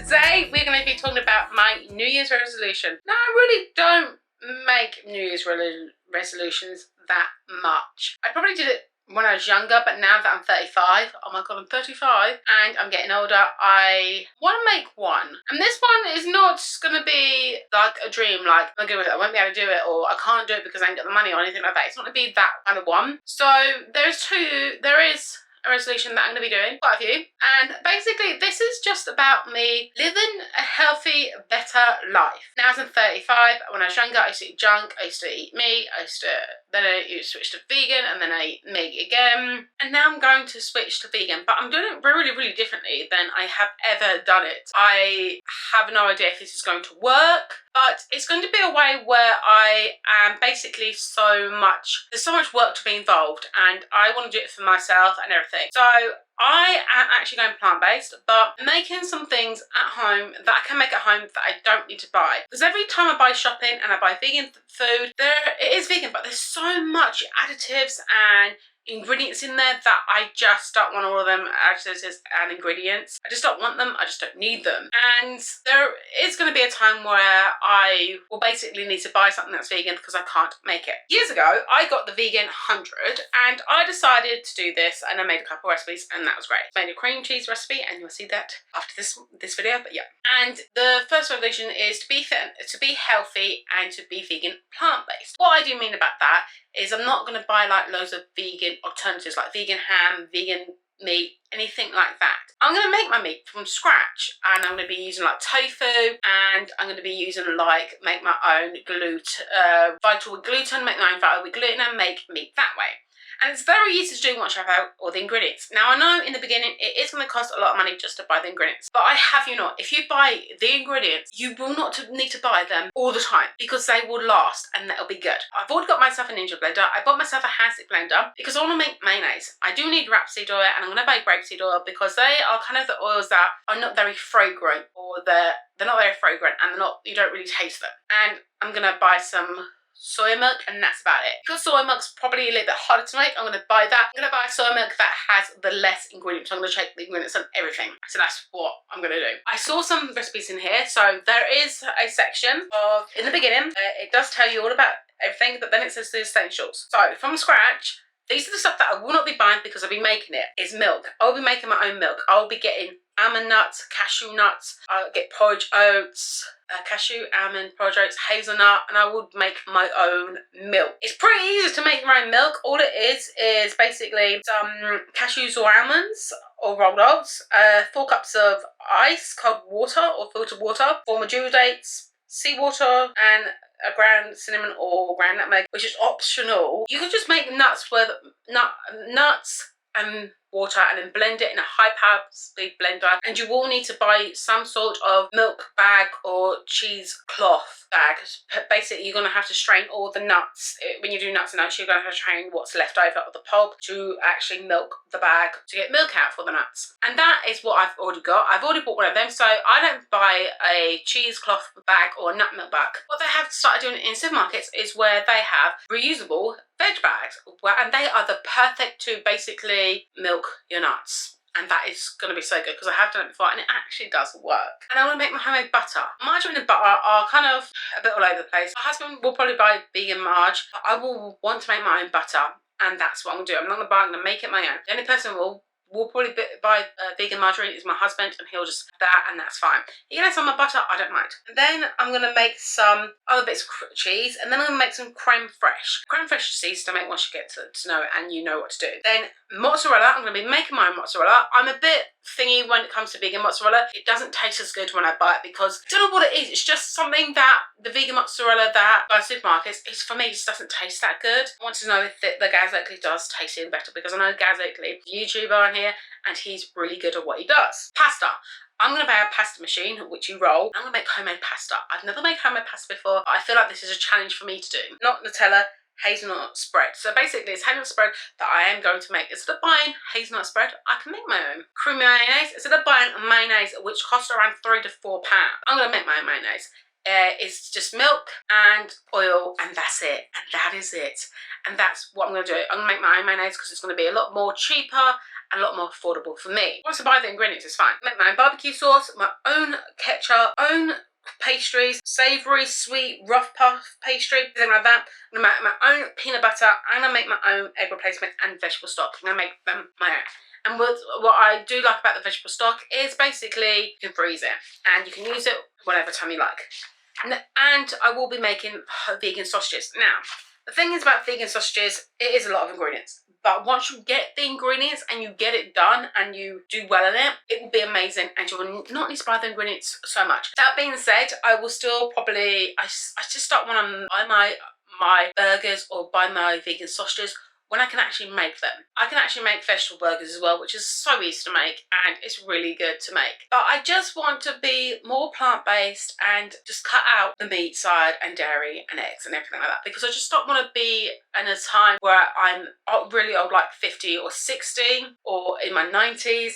Today we're going to be talking about my New Year's resolution. Now, I really don't make New Year's resolutions that much. I probably did it when I was younger, but now that I'm 35, oh my god, I'm 35, and I'm getting older, I want to make one. And this one is not going to be like a dream, like, oh my goodness, I won't be able to do it, or I can't do it because I ain't got the money or anything like that. It's not going to be that kind of one. So there is a resolution that I'm going to be doing, quite a few, and basically this is just about me living a healthy, better life. Now as I'm 35, when I was younger, I used to eat junk, I used to eat meat, then I switched to vegan, and then I eat meat again, and now I'm going to switch to vegan, but I'm doing it really, really differently than I have ever done it. I have no idea if this is going to work, but it's going to be a way where I am basically there's so much work to be involved, and I want to do it for myself and everything. So I am actually going plant-based, but making some things at home that I can make at home that I don't need to buy. Because every time I buy shopping and I buy vegan food, it is vegan, but there's so much additives and ingredients in there that I just don't want all of them, additives and ingredients. I just don't want them, I just don't need them. And there is going to be a time where I will basically need to buy something that's vegan because I can't make it. Years ago, I got the vegan 100 and I decided to do this, and I made a couple of recipes, and that was great. I made a cream cheese recipe, and you'll see that after this video, but yeah. And the first resolution is to be fit, to be healthy, and to be vegan plant-based. What I do mean about that is I'm not going to buy like loads of vegan alternatives like vegan ham, vegan meat, anything like that. I'm going to make my meat from scratch, and I'm going to be using like tofu, and I'm going to be using make my own vital with gluten, make my own vital with gluten, and make meat that way. And it's very easy to do once you have all the ingredients. Now I know in the beginning it is going to cost a lot of money just to buy the ingredients, but I have you not, if you buy the ingredients, you will not need to buy them all the time because they will last and they'll be good. I've already got myself a Ninja blender. I bought myself a hand stick blender because I want to make mayonnaise. I do need rapeseed oil, and I'm going to buy grapeseed oil because they are kind of the oils that are not very fragrant, or they're not very fragrant, and you don't really taste them. And I'm going to buy some soy milk, and that's about it. Because soy milk's probably a little bit harder to make, I'm going to buy that. I'm going to buy soy milk that has the less ingredients. I'm going to check the ingredients on everything. So that's what I'm going to do. I saw some recipes in here, so there is a section of, in the beginning, it does tell you all about everything, but then it says the essentials. So from scratch, these are the stuff that I will not be buying because I'll be making it. Is milk. I'll be making my own milk. I'll be getting almond nuts, cashew nuts, I'll get porridge oats, cashew, almond, porridge oats, hazelnut, and I would make my own milk. It's pretty easy to make your own milk. All it is basically some cashews or almonds or rolled oats, 4 cups of ice, cold water or filtered water, 4 mature dates, seawater, and a ground cinnamon or ground nutmeg, which is optional. You can just make nuts with nuts and water, and then blend it in a high power speed blender, and you will need to buy some sort of milk bag or cheese cloth bag. Basically you're going to have to strain all the nuts. When you do nuts and oats, you're going to have to strain what's left over of the pulp to actually milk the bag to get milk out for the nuts. And that is what I've already got. I've already bought one of them, so I don't buy a cheesecloth bag or a nut milk bag. What they have started doing in supermarkets is where they have reusable veg bags, and they are the perfect to basically milk your nuts. And that is going to be so good because I have done it before and it actually does work. And I want to make my homemade butter. Margarine and butter are kind of a bit all over the place. My husband will probably buy vegan marge, but I will want to make my own butter, and that's what I'm going to do. I'm not going to buy it, I'm going to make it my own. The only person who will probably buy vegan margarine is my husband, and he'll just have that, and that's fine. He can have some of my butter, I don't mind. And then I'm going to make some other bits of cheese, and then I'm going to make some creme fraiche. Creme fraiche is easy to make once you get to know it and you know what to do. Then mozzarella, I'm going to be making my own mozzarella. I'm a bit thingy when it comes to vegan mozzarella. It doesn't taste as good when I buy it because I don't know what it is. It's just something that the vegan mozzarella that I buy in supermarkets, for me, it just doesn't taste that good. I want to know if the Gaz Oakley does taste even better, because I know Gaz Oakley, the YouTuber in here, and he's really good at what he does. Pasta. I'm going to buy a pasta machine, which you roll. I'm going to make homemade pasta. I've never made homemade pasta before, but I feel like this is a challenge for me to do. Not Nutella, hazelnut spread. So basically it's hazelnut spread that I am going to make. Instead of buying hazelnut spread, I can make my own. Creamy mayonnaise, instead of buying a mayonnaise which costs around £3 to £4, I'm going to make my own mayonnaise. It's just milk and oil, and that's it, and that is it. And that's what I'm going to do. I'm going to make my own mayonnaise because it's going to be a lot more cheaper and a lot more affordable for me. Once I buy the ingredients, it's fine. Make my own barbecue sauce, my own ketchup, own pastries, savoury, sweet, rough puff pastry, anything like that. I'm gonna make my own peanut butter, and I make my own egg replacement and vegetable stock. I'm gonna make them my own. And what I do like about the vegetable stock is basically you can freeze it and you can use it whatever time you like. And I will be making vegan sausages. Now, the thing is about vegan sausages, it is a lot of ingredients. But once you get the ingredients and you get it done and you do well in it, it will be amazing and you will not need to buy the ingredients so much. That being said, I will still probably, I just start when I buy my burgers or buy my vegan sausages when I can actually make them. I can actually make vegetable burgers as well, which is so easy to make and it's really good to make. But I just want to be more plant-based and just cut out the meat side and dairy and eggs and everything like that, because I just don't want to be in a time where I'm really old, like 50 or 60 or in my 90s,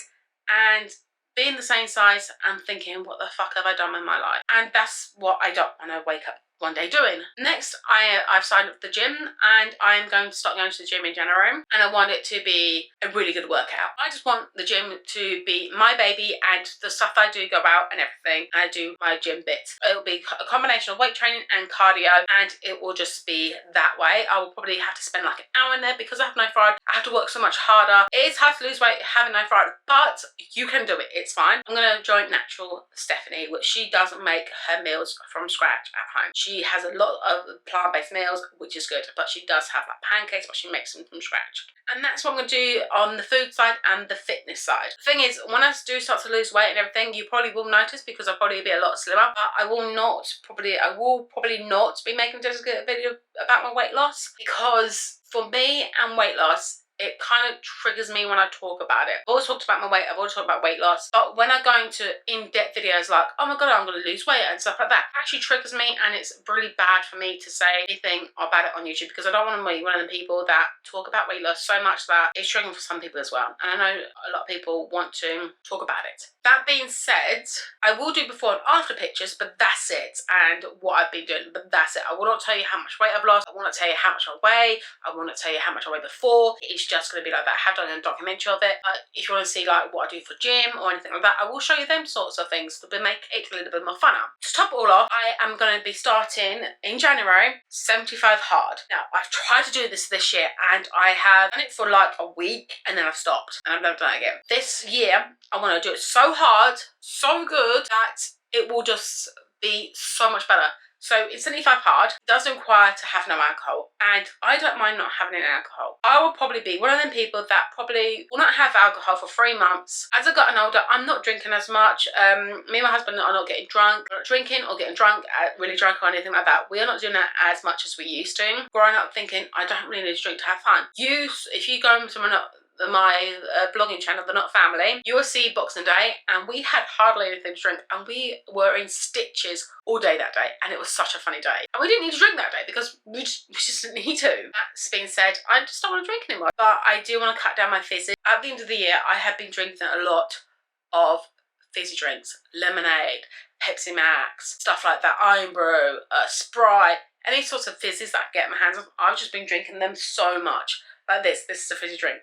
and being the same size and thinking, what the fuck have I done with my life? And that's what I don't want to wake up one day doing. Next, I've signed up for the gym and I'm going to start going to the gym in January, and I want it to be a really good workout. I just want the gym to be my baby, and the stuff I do go out and everything, I do my gym bits. It will be a combination of weight training and cardio, and it will just be that way. I will probably have to spend like an hour in there because I have no thyroid. I have to work so much harder. It is hard to lose weight having no thyroid, but you can do it. It's fine. I'm going to join Natural Stephanie, which she doesn't make her meals from scratch at home. She has a lot of plant-based meals, which is good, but she does have like pancakes, but she makes them from scratch. And that's what I'm going to do on the food side and the fitness side. The thing is, when I do start to lose weight and everything, you probably will notice because I'll probably be a lot slimmer, but I will probably not be making just a video about my weight loss, because for me and weight loss, it kind of triggers me when I talk about it. I've always talked about my weight, I've always talked about weight loss, but when I go into in-depth videos like, oh my god, I'm going to lose weight and stuff like that, it actually triggers me, and it's really bad for me to say anything about it on YouTube, because I don't want to be one of the people that talk about weight loss so much that it's triggering for some people as well. And I know a lot of people want to talk about it. That being said, I will do before and after pictures, but that's it, and what I've been doing, but that's it. I will not tell you how much weight I've lost, I will not tell you how much I weigh, I will not tell you how much I weighed before. It's just going to be like that. I have done a documentary of it, but if you want to see like what I do for gym or anything like that, I will show you them sorts of things to make it a little bit more funner. To top it all off, I am going to be starting in January 75 hard. Now, I've tried to do this year, and I have done it for like a week and then I've stopped and I've never done it again. This year I want to do it so hard, so good, that it will just be so much better. So in 75 hard, it does require to have no alcohol, and I don't mind not having any alcohol. I will probably be one of them people that probably will not have alcohol for 3 months. As I've gotten older, I'm not drinking as much. Me and my husband are not getting drunk, not drinking or getting drunk, really drunk or anything like that. We are not doing that as much as we used to. Growing up thinking, I don't really need to drink to have fun. If you go to my blogging channel, The Knott Family, you will see Boxing Day, and we had hardly anything to drink, and we were in stitches all day that day, and it was such a funny day. And we didn't need to drink that day because we just didn't need to. That's being said, I just don't want to drink anymore, but I do want to cut down my fizzy. At the end of the year, I have been drinking a lot of fizzy drinks, lemonade, Pepsi Max, stuff like that, Iron Brew, Sprite, any sorts of fizzies that I get my hands on. I've just been drinking them so much. Like this is a fizzy drink.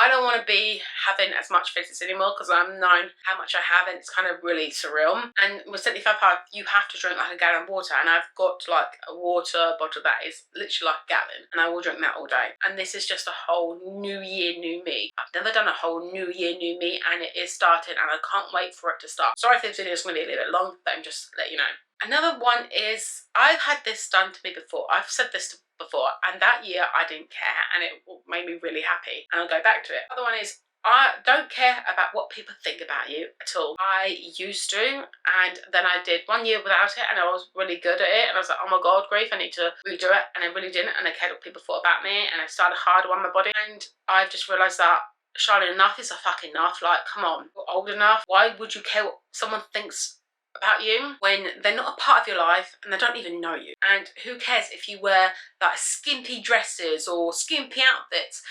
I don't want to be having as much fizzies anymore because I'm known how much I have, and it's kind of really surreal. And with 75 hard, you have to drink like a gallon of water, and I've got like a water bottle that is literally like a gallon, and I will drink that all day. And this is just a whole new year, new me. I've never done a whole new year, new me, and it is starting, and I can't wait for it to start. Sorry if this video is going to be a little bit long, but I'm just letting you know. Another one is, I've had this done to me before. I've said this before, and that year I didn't care, and it made me really happy, and I'll go back to it. Other one is, I don't care about what people think about you at all. I used to, and then I did 1 year without it, and I was really good at it, and I was like, oh my god, grief, I need to redo it, and I really didn't, and I cared what people thought about me, and I started harder on my body, and I've just realised that, Charleane, enough is a fucking enough. Like, come on, you're old enough. Why would you care what someone thinks about you when they're not a part of your life and they don't even know you? And who cares if you wear like skimpy dresses or skimpy outfits,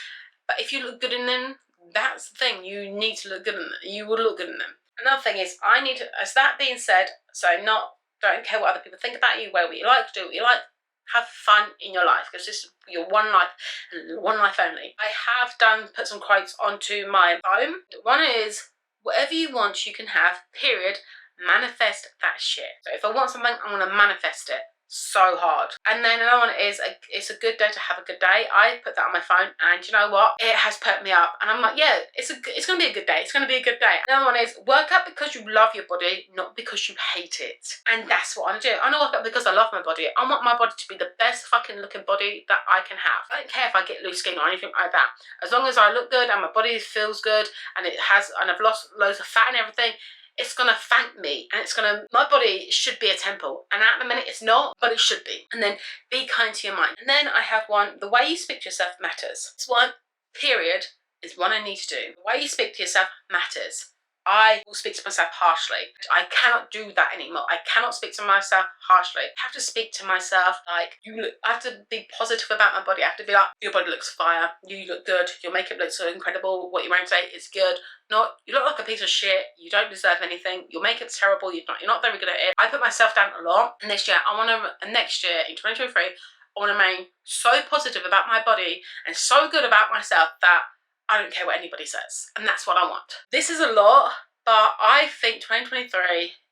but if you look good in them, that's the thing, you need to look good in them. You will look good in them. Another thing is, I need to, as that being said, so don't care what other people think about you, wear what you like, do what you like, have fun in your life, because this is your one life and one life only. I have put some quotes onto my phone. One is, whatever you want you can have, period. Manifest that shit. So if I want something, I'm going to manifest it so hard. And then another one is, it's a good day to have a good day. I put that on my phone, and you know what, it has perked me up, and I'm like, yeah, it's gonna be a good day. It's gonna be a good day. Another one is, work out because you love your body, not because you hate it. And that's what I want to do. I want to work out because I love my body. I want my body to be the best fucking looking body that I can have. I don't care if I get loose skin or anything like that, as long as I look good and my body feels good, and I've lost loads of fat and everything. It's gonna thank me, and my body should be a temple, and at the minute it's not, but it should be. And then be kind to your mind. And then I have one, the way you speak to yourself matters. This one, period, is what I need to do. The way you speak to yourself matters. I will speak to myself harshly. I cannot do that anymore. I cannot speak to myself harshly. I have to speak to myself like, I have to be positive about my body. I have to be like, your body looks fire, you look good, your makeup looks so incredible, what you're wearing today is good. Not, you look like a piece of shit, you don't deserve anything, your makeup's terrible, you're not very good at it. I put myself down a lot, and this year, next year, in 2023, I want to remain so positive about my body and so good about myself that I don't care what anybody says. And that's what I want. This is a lot, but I think 2023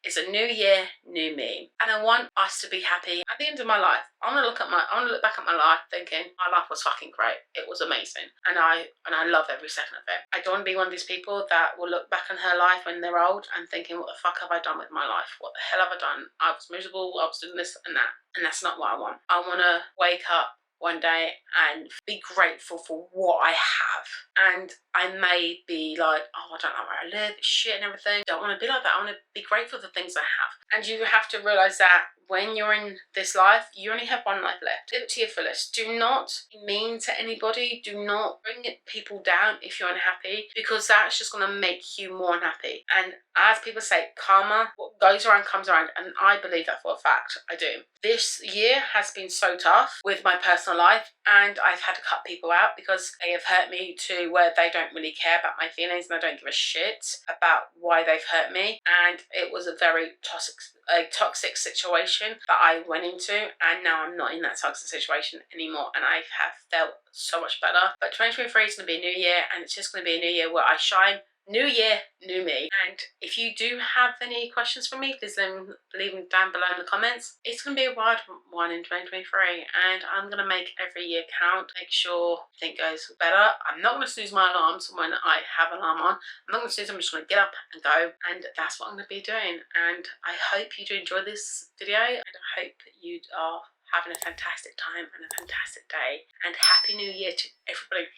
is a new year, new me. And I want us to be happy at the end of my life. I want to look back at my life thinking, my life was fucking great. It was amazing. And I love every second of it. I don't want to be one of these people that will look back on her life when they're old and thinking, what the fuck have I done with my life? What the hell have I done? I was miserable, I was doing this and that. And that's not what I want. I want to wake up one day and be grateful for what I have. And I may be like, oh, I don't know where I live, shit and everything. Don't want to be like that. I want to be grateful for the things I have. And you have to realise that when you're in this life, you only have one life left. Live it to your fullest. Do not be mean to anybody. Do not bring people down if you're unhappy, because that's just going to make you more unhappy. And as people say, karma, what goes around comes around. And I believe that for a fact. I do. This year has been so tough with my personal life, and I've had to cut people out because they have hurt me to where they don't really care about my feelings, and I don't give a shit about why they've hurt me. And it was a very toxic situation that I went into, and now I'm not in that toxic situation anymore, and I have felt so much better. But 2023 is going to be a new year, and it's just going to be a new year where I shine. New year, new me. And if you do have any questions for me, please leave them down below in the comments. It's going to be a wild one in 2023, and I'm going to make every year count, make sure everything goes better. I'm not going to snooze my alarms when I have an alarm on. I'm not going to snooze, I'm just going to get up and go, and that's what I'm going to be doing. And I hope you do enjoy this video, and I hope you are having a fantastic time and a fantastic day, and Happy New Year to everybody.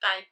Bye.